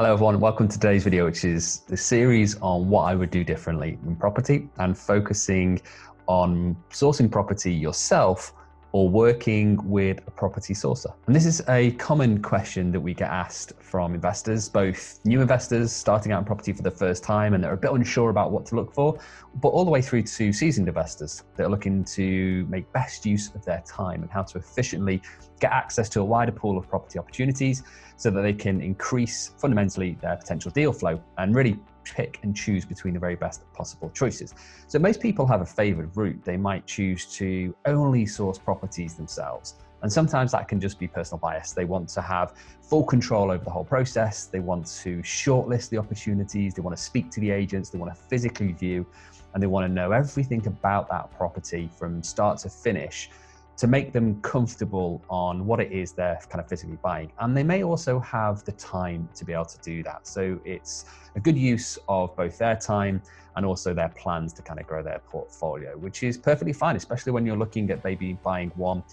Hello everyone, welcome to today's video, which is the series on what I would do differently in property and focusing on sourcing property yourself or working with a property sourcer. And this is a common question that we get asked from investors, both new investors starting out in property for the first time and they're a bit unsure about what to look for, but all the way through to seasoned investors that are looking to make best use of their time and how to efficiently get access to a wider pool of property opportunities so that they can increase fundamentally their potential deal flow and really pick and choose between the very best possible choices. So most people have a favored route. They might choose to only source properties themselves. And sometimes that can just be personal bias. They want to have full control over the whole process. They want to shortlist the opportunities. They want to speak to the agents. They want to physically view, and they want to know everything about that property from start to finish to make them comfortable on what it is they're kind of physically buying. And they may also have the time to be able to do that. So it's a good use of both their time and also their plans to kind of grow their portfolio, which is perfectly fine, especially when you're looking at maybe buying one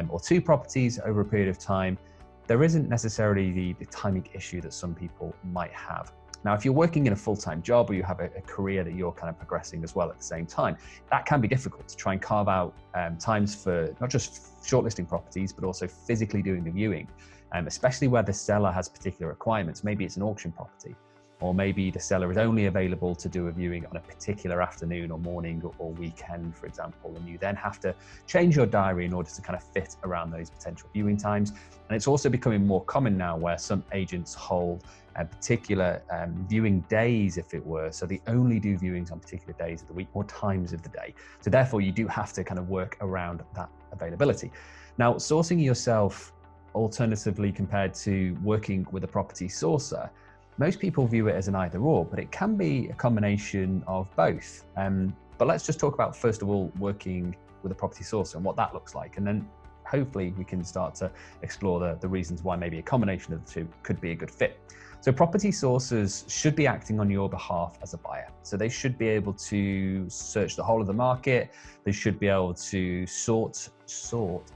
or two properties over a period of time. There isn't necessarily the timing issue that some people might have. Now, if you're working in a full-time job or you have a career that you're kind of progressing as well at the same time, that can be difficult to try and carve out times for not just shortlisting properties, but also physically doing the viewing, especially where the seller has particular requirements. Maybe it's an auction property, or maybe the seller is only available to do a viewing on a particular afternoon or morning or weekend, for example, and you then have to change your diary in order to kind of fit around those potential viewing times. And it's also becoming more common now where some agents hold particular viewing days, if it were. So they only do viewings on particular days of the week or times of the day. So therefore you do have to kind of work around that availability. Now, sourcing yourself alternatively compared to working with a property sourcer, most people view it as an either or, but it can be a combination of both. But let's just talk about, first of all, working with a property sourcer and what that looks like. And then hopefully we can start to explore the reasons why maybe a combination of the two could be a good fit. So property sourcers should be acting on your behalf as a buyer. So they should be able to search the whole of the market. They should be able to sort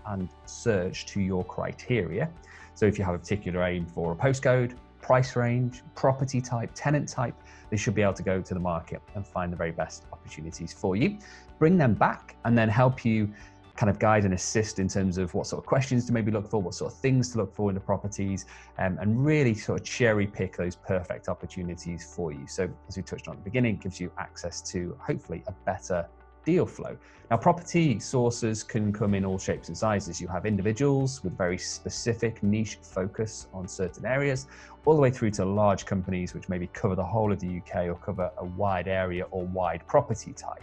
and search to your criteria. So if you have a particular aim for a postcode, price range, property type, tenant type, they should be able to go to the market and find the very best opportunities for you, bring them back, and then help you kind of guide and assist in terms of what sort of questions to maybe look for, what sort of things to look for in the properties, and really sort of cherry pick those perfect opportunities for you. So as we touched on at the beginning, it gives you access to hopefully a better deal flow. Now, property sourcers can come in all shapes and sizes. You have individuals with very specific niche focus on certain areas, all the way through to large companies which maybe cover the whole of the UK or cover a wide area or wide property type.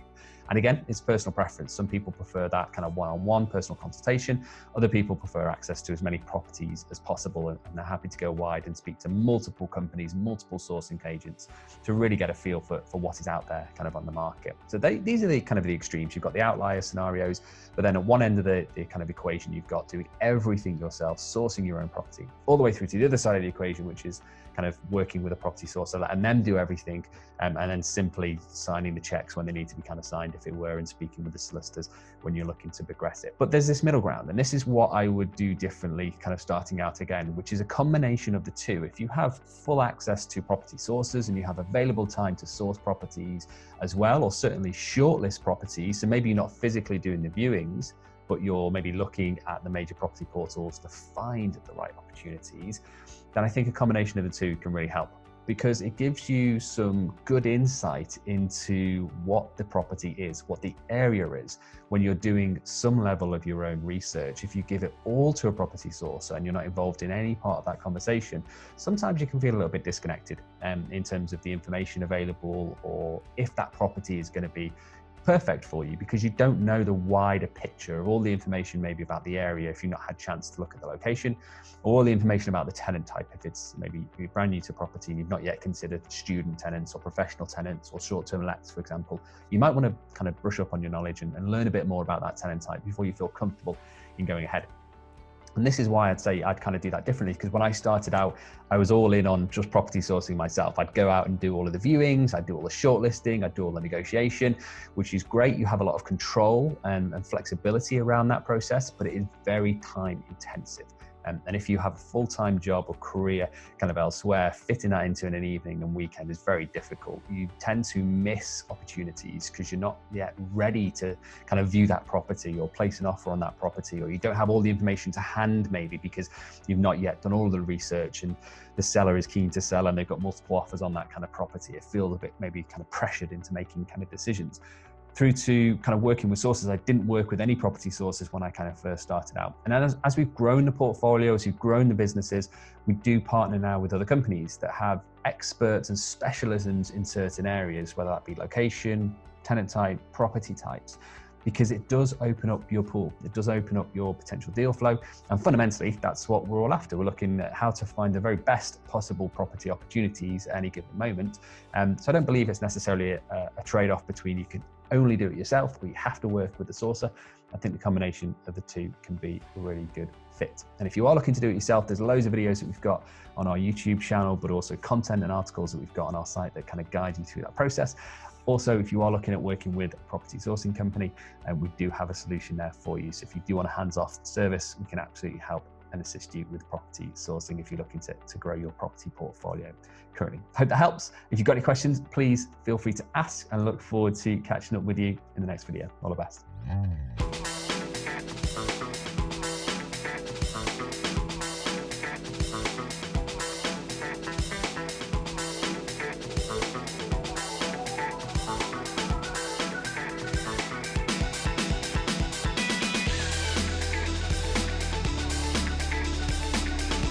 And again, it's personal preference. Some people prefer that kind of one-on-one personal consultation. Other people prefer access to as many properties as possible, and they're happy to go wide and speak to multiple companies, multiple sourcing agents to really get a feel for what is out there kind of on the market. So these are the kind of the extremes. You've got the outlier scenarios, but then at one end of the kind of equation, you've got doing everything yourself, sourcing your own property, all the way through to the other side of the equation, which is kind of working with a property sourcer, letting them do everything, and then simply signing the checks when they need to be kind of signed, if it were, and speaking with the solicitors when you're looking to progress it. But there's this middle ground, and this is what I would do differently kind of starting out again, which is a combination of the two. If you have full access to property sources and you have available time to source properties as well, or certainly shortlist properties, so maybe you're not physically doing the viewings, but you're maybe looking at the major property portals to find the right opportunities, then I think a combination of the two can really help, because it gives you some good insight into what the property is, what the area is, when you're doing some level of your own research. If you give it all to a property sourcer and you're not involved in any part of that conversation, sometimes you can feel a little bit disconnected in terms of the information available, or if that property is going to be perfect for you, because you don't know the wider picture of all the information maybe about the area if you've not had a chance to look at the location, or all the information about the tenant type. If it's maybe you're brand new to property and you've not yet considered student tenants or professional tenants or short-term lets, for example, you might want to kind of brush up on your knowledge and learn a bit more about that tenant type before you feel comfortable in going ahead. And this is why I'd say I'd kind of do that differently, because when I started out, I was all in on just property sourcing myself. I'd go out and do all of the viewings, I'd do all the shortlisting, I'd do all the negotiation, which is great. You have a lot of control and flexibility around that process, but it is very time intensive. And if you have a full-time job or career kind of elsewhere, fitting that into an evening and weekend is very difficult. You tend to miss opportunities because you're not yet ready to kind of view that property or place an offer on that property, or you don't have all the information to hand maybe because you've not yet done all the research and the seller is keen to sell and they've got multiple offers on that kind of property. It feels a bit maybe kind of pressured into making kind of decisions. Through to kind of working with sources. I didn't work with any property sources when I kind of first started out. And as we've grown the portfolio, as we've grown the businesses, we do partner now with other companies that have experts and specialisms in certain areas, whether that be location, tenant type, property types, because it does open up your pool. It does open up your potential deal flow. And fundamentally, that's what we're all after. We're looking at how to find the very best possible property opportunities at any given moment. So I don't believe it's necessarily a trade-off between you can only do it yourself, but you have to work with the sourcer. I think the combination of the two can be a really good fit. And if you are looking to do it yourself, there's loads of videos that we've got on our YouTube channel, but also content and articles that we've got on our site that kind of guide you through that process. Also, if you are looking at working with a property sourcing company, we do have a solution there for you. So if you do want a hands-off service, we can absolutely help and assist you with property sourcing if you're looking to grow your property portfolio currently. Hope that helps. If you've got any questions, please feel free to ask, and look forward to catching up with you in the next video. All the best.